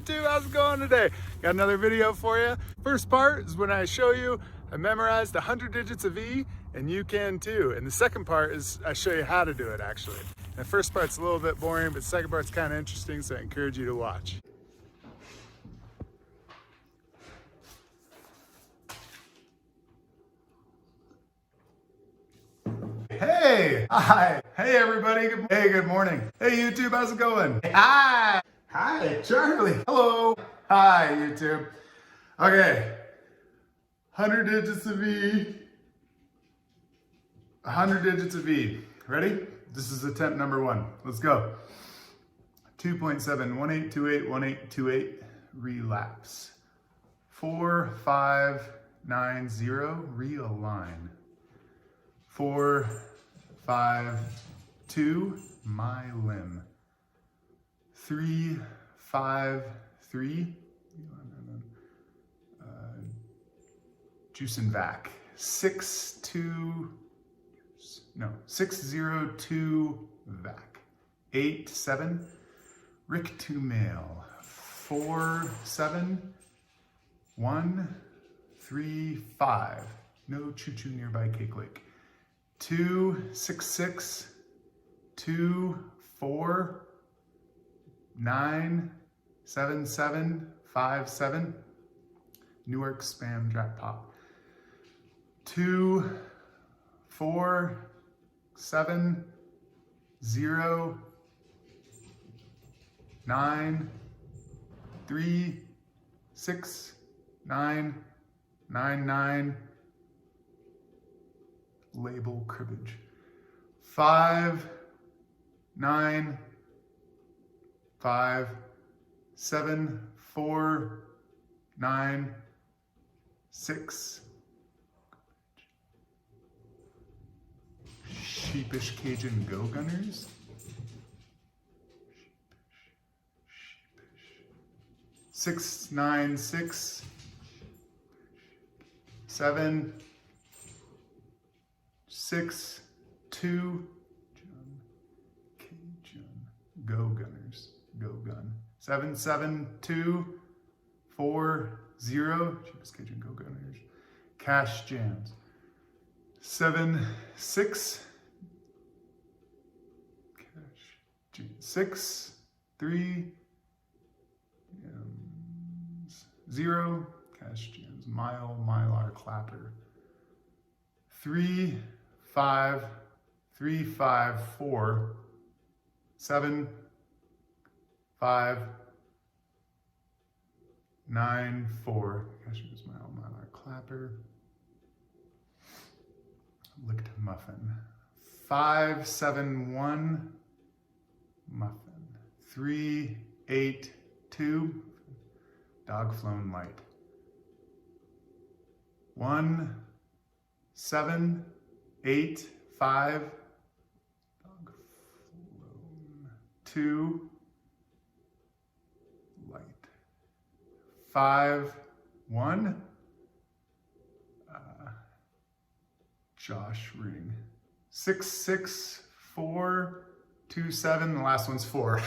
YouTube, how's it going today? Got another video for you. First part is when I show you I memorized 100 digits of E, and you can too. And the second part is I show you how to do it actually. And the first part's a little bit boring, but the second part's kind of interesting, so I encourage you to watch. Hey, hi, hey everybody, good morning. Hey YouTube, how's it going? Hi, hi Charlie, hello. Hi YouTube. Okay, 100 digits of E, 100 digits of E. Ready? This is attempt number 1. Let's go. 2.718281828 relapse. 4590 realign. 452 my limb. 353 juice and vac. 602 vac. 87 Rick to mail. 47135 no choo-choo nearby Cake Lake. 266 2497757 Newark spam jackpot. 247093699 label cribbage. 5957496 Sheepish Cajun Go Gunners. 696 762 Cajun Go Gunners. Go Gun. 77240 Cheapest Cajun Go Gunners. Cash Jams. 630 Cash Jams. Mylar Clapper. 35354 7594 Cash Jams. Mylar Clapper. Licked Muffin. 571 Muffin. 382 Dog Flown Light. 1785 Dog Flown 2 Light. 51 Josh Ring. 66427. The last one's 4.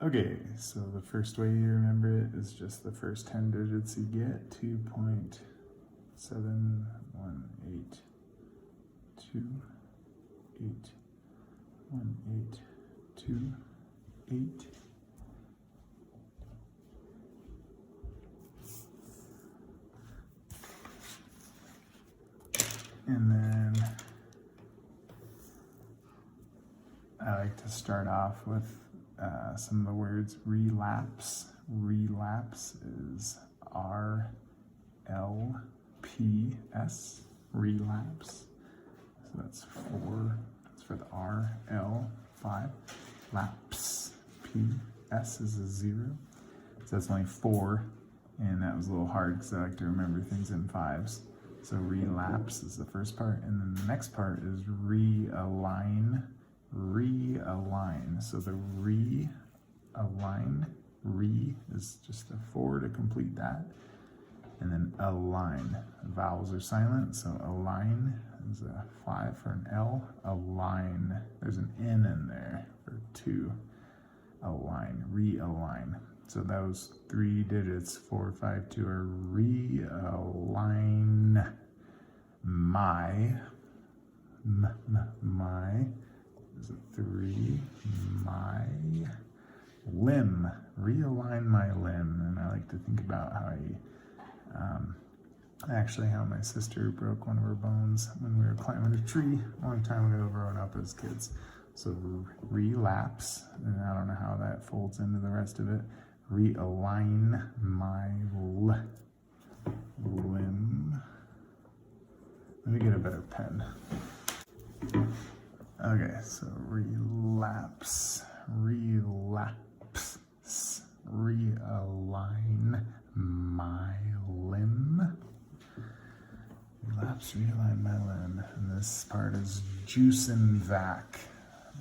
Okay, so the first way you remember it is just the first 10 digits you get. 2.718281828. And then I like to start off with some of the words. Relapse. Relapse is RLPS. Relapse. So that's 4. That's for the RL. 5. Lapse. PS is a 0. So that's only 4. And that was a little hard because I like to remember things in 5s. So relapse is the first part. And then the next part is realign. realign. So the realign, is just a 4 to complete that. And then align, vowels are silent, so align is a 5 for an L. Align, there's an N in there for 2. Align, realign. So those 3 digits, 4, 5, 2, are realign my is a 3, my limb, realign my limb. And I like to think about how how my sister broke one of her bones when we were climbing a tree a long time ago growing up as kids. So relapse, and I don't know how that folds into the rest of it. Realign my limb. Let me get a better pen. Okay, so relapse, realign my limb. Relapse, realign my limb. And this part is juice and vac.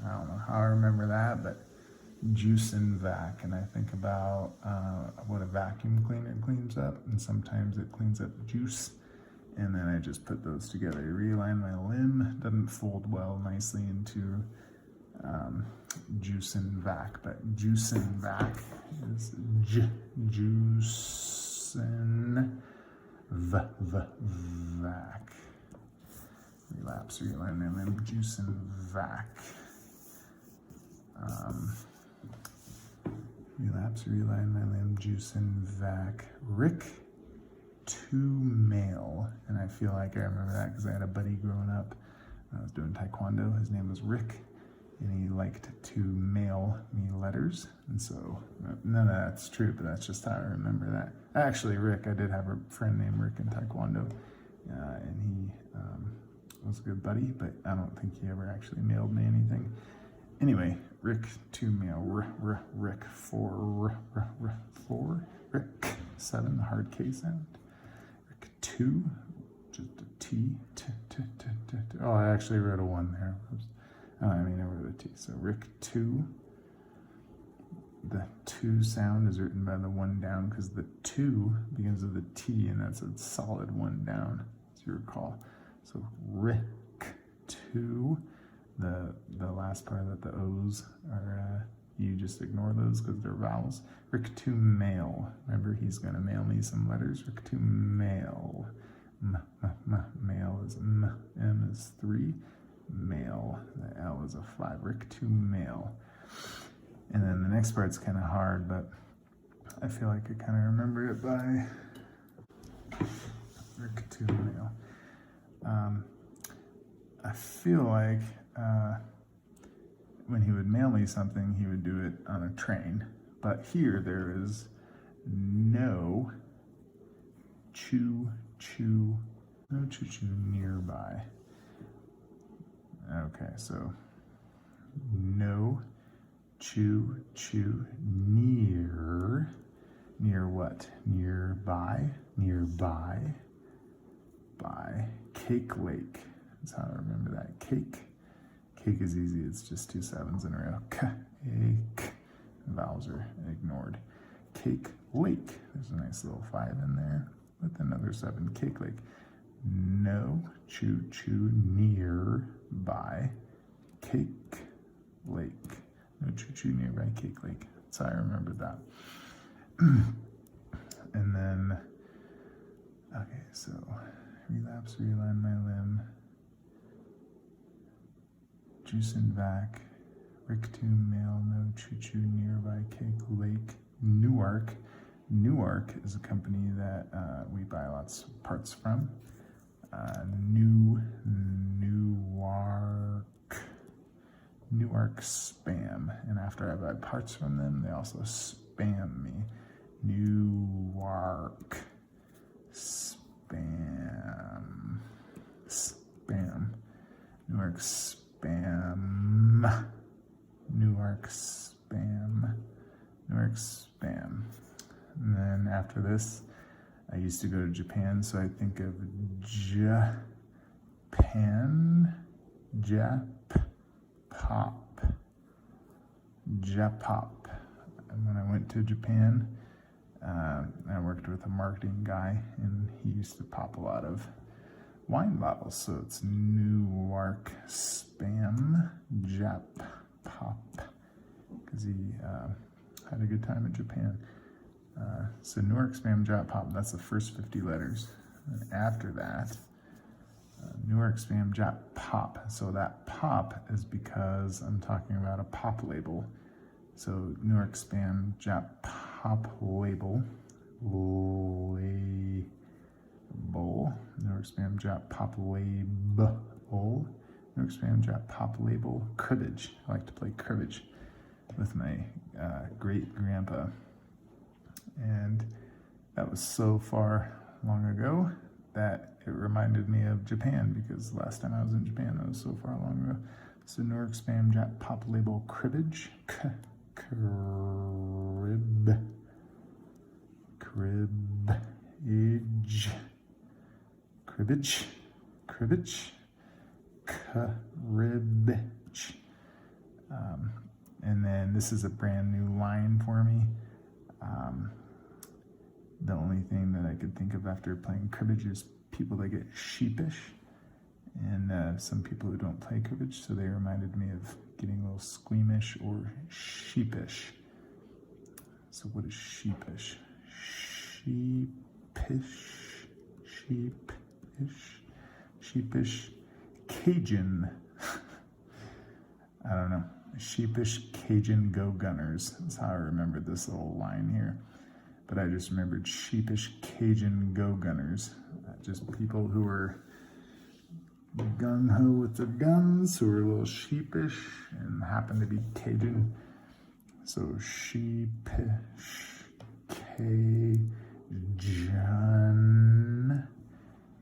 I don't know how I remember that, but juice and vac. And I think about what a vacuum cleaner cleans up, and sometimes it cleans up juice. And then I just put those together. Realign my limb doesn't fold well nicely into juice and vac, but juice and vac is juice and vac. Relapse, realign my limb, juice and vac. Relapse, realign my limb, juice and vac. Rick to male, and I feel like I remember that because I had a buddy growing up. I was doing taekwondo. His name was Rick, and he liked to mail me letters. And so none of that's true, but that's just how I remember that. Actually, Rick, I did have a friend named Rick in taekwondo, and he was a good buddy, but I don't think he ever actually mailed me anything. Anyway, Rick to mail, Rick 4, Rick 7, the hard K sound. 2, just a T. Oh, I actually wrote a 1 there. I wrote a T. So Rick 2. The 2 sound is written by the 1 down because the 2 begins with a T, and that's a solid 1 down, as you recall. So Rick 2. The last part that the O's are, you just ignore those because they're vowels. Rick to mail. Remember, he's going to mail me some letters. Rick to mail. Mail is M. M is 3. Mail. The L is a 5. Rick to mail. And then the next part's kind of hard, but I feel like I kind of remember it by Rick to mail. I feel like when he would mail me something, he would do it on a train. But here there is no choo-choo nearby. Okay, so no choo-choo near what? Nearby, by Cake Lake. That's how I remember that. Cake is easy, it's just 2 7s in a row. Cake. Vowels are ignored. Cake Lake. There's a nice little 5 in there with another 7. Cake Lake. No choo-choo nearby Cake Lake. No choo-choo nearby Cake Lake. That's how I remember that. And then, okay, so relapse, realign my limb. Juice and vac. Rick to mail, no choo-choo nearby Cake Lake. Newark. Newark is a company that we buy lots of parts from. Newark Spam. And after I buy parts from them, they also spam me. Newark Spam. Newark Spam. Newark Spam. And then after this, I used to go to Japan, so I think of Japan, Jap, Pop, Japop. And when I went to Japan, I worked with a marketing guy, and he used to pop a lot of wine bottles. So it's Newark Spam Japop, because he had a good time in Japan. So Newark Spam Japop, that's the first 50 letters. And after that, Newark Spam Japop. So that pop is because I'm talking about a pop label. So Newark Spam Japop label. Newark Spam Japop label. Newark Spam Japop label. Cribbage. I like to play cribbage with my great grandpa. And that was so far long ago that it reminded me of Japan, because last time I was in Japan, that was so far long ago. So Newark Spam Japop label cribbage. Cribbage. And then this is a brand new line for me. The only thing that I could think of after playing cribbage is people that get sheepish, and some people who don't play cribbage, so they reminded me of getting a little squeamish or sheepish. So what is sheepish? Sheepish, Cajun. I don't know. Sheepish Cajun Go Gunners. That's how I remembered this little line here. But I just remembered sheepish Cajun Go Gunners. Just people who were gung-ho with their guns, who were a little sheepish and happened to be Cajun. So sheepish Cajun.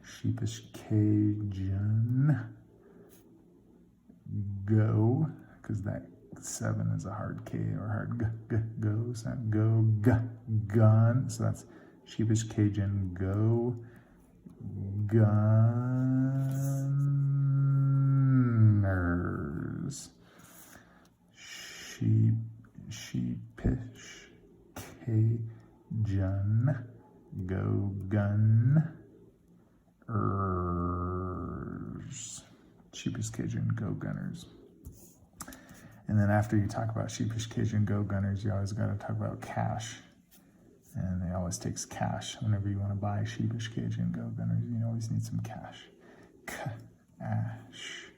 Sheepish Cajun. Go, because that 7 is a hard K or hard go, so go gun. So that's sheepish Cajun go gunners. Sheepish Cajun go gunners. Sheepish Cajun go gunners. And then after you talk about sheepish Cajun go gunners, you always got to talk about cash. And it always takes cash. Whenever you want to buy sheepish Cajun go gunners, you always need some cash. Cash.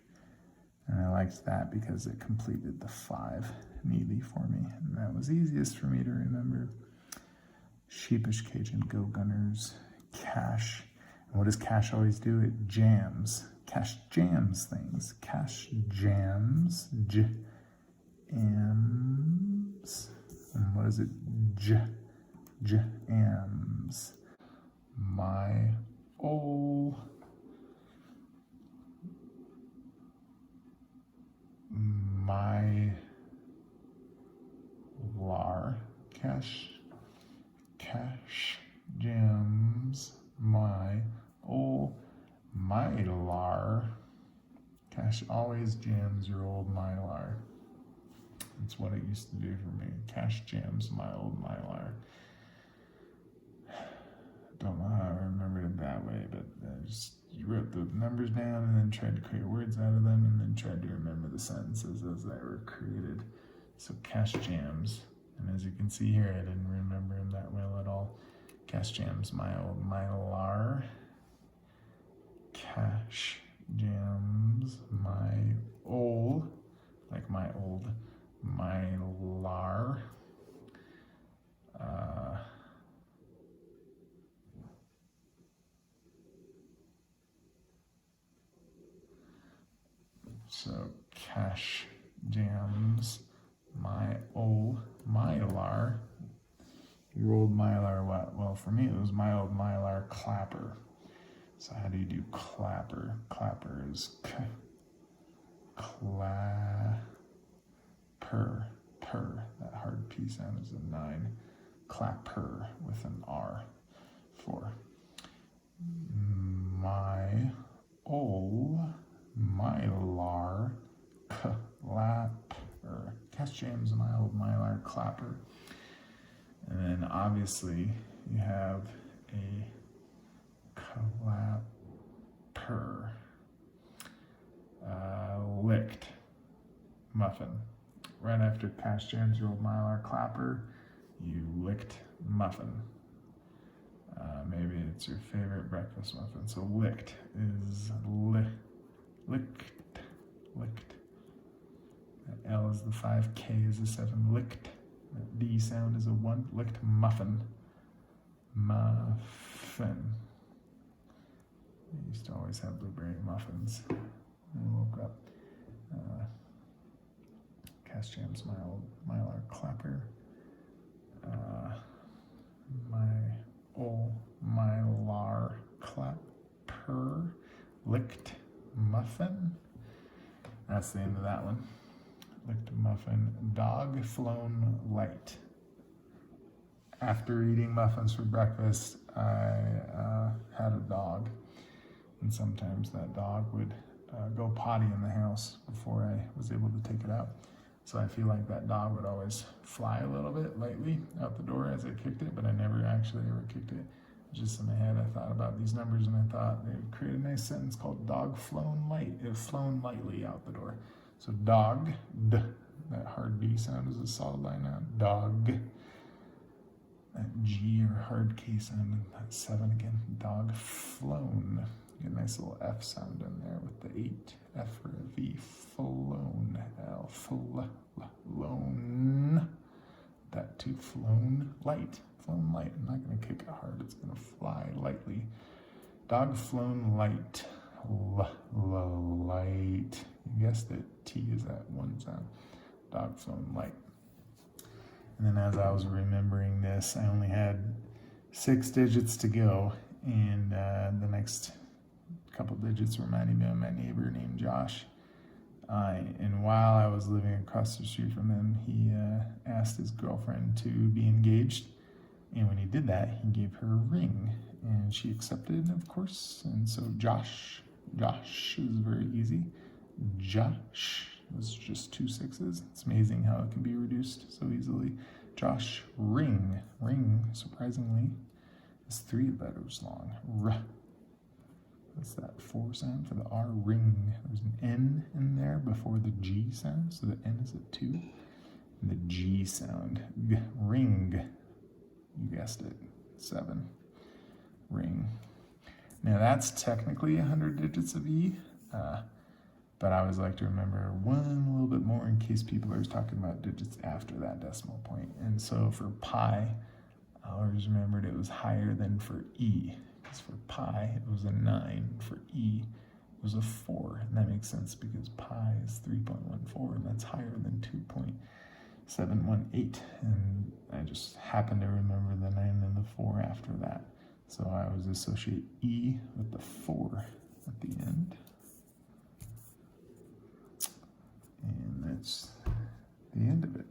And I liked that because it completed the 5 neatly for me. And that was easiest for me to remember. Sheepish Cajun go gunners. Cash. And what does cash always do? It jams. Cash jams things. Cash jams. Jams. And what is it? Jams. My lar. Cash jams my mylar. Cash always jams your old mylar. That's what it used to do for me. Cash jams my old mylar. Don't know how I remembered it that way, but you wrote the numbers down and then tried to create words out of them and then tried to remember the sentences as they were created. So cash jams. And as you can see here, I didn't remember him that well at all. Cash jams my old mylar. Cash jams my old, like my old mylar. So cash jams my old mylar. Your old mylar what? Well, for me it was my old mylar clapper. So how do you do clapper? Clapper is clapper. That hard P sound is a 9. Clapper with an R. 4. My old mylar clapper. Casjam's my old Mylar clapper. And then obviously you have a clapper. Licked muffin. Right after Casjam's your old Mylar clapper, you licked muffin. Maybe it's your favorite breakfast muffin. So licked is licked. That L is the 5, K is the 7, licked. That D sound is a 1, licked muffin. Muffin. I used to always have blueberry muffins. I woke up. Casjam's my old Mylar clapper. My old Mylar clapper. Licked muffin. That's the end of that one. Licked muffin. Dog flown light. After eating muffins for breakfast, I had a dog, and sometimes that dog would go potty in the house before I was able to take it out. So I feel like that dog would always fly a little bit lightly out the door as I kicked it, but I never actually ever kicked it. Just in my head, I thought about these numbers and I thought they would create a nice sentence called dog flown light. It flown lightly out the door. So dog, D, that hard D sound is a solid line out. Dog. That G or hard K sound, that's 7 again. Dog flown. Get a nice little F sound in there with the 8. F for a V. Flown. L. Flown. That too. Flown light. Flown light. I'm not going to kick it hard. It's going to fly lightly. Dog flown light. Light. You guessed it. T is that 1 sound. Dog flown light. And then as I was remembering this, I only had 6 digits to go, and the next couple digits reminded me of my neighbor named Josh. And while I was living across the street from him, he asked his girlfriend to be engaged, and when he did that, he gave her a ring, and she accepted, of course. And so Josh is very easy. Josh was just 2 6s. It's amazing how it can be reduced so easily. Josh ring, surprisingly, is 3 letters long. R. That's that 4 sound for the R. Ring. There's an N in there before the G sound, so the N is a 2. And the G sound, G, ring. You guessed it, 7. Ring. Now that's technically 100 digits of E. But I always like to remember one little bit more in case people are talking about digits after that decimal point. And so for pi, I always remembered it was higher than for E. Because for pi, it was a 9. For E, it was a 4. And that makes sense because pi is 3.14, and that's higher than 2.718. And I just happened to remember the 9 and the 4 after that. So I always associate E with the 4 at the end. And that's the end of it.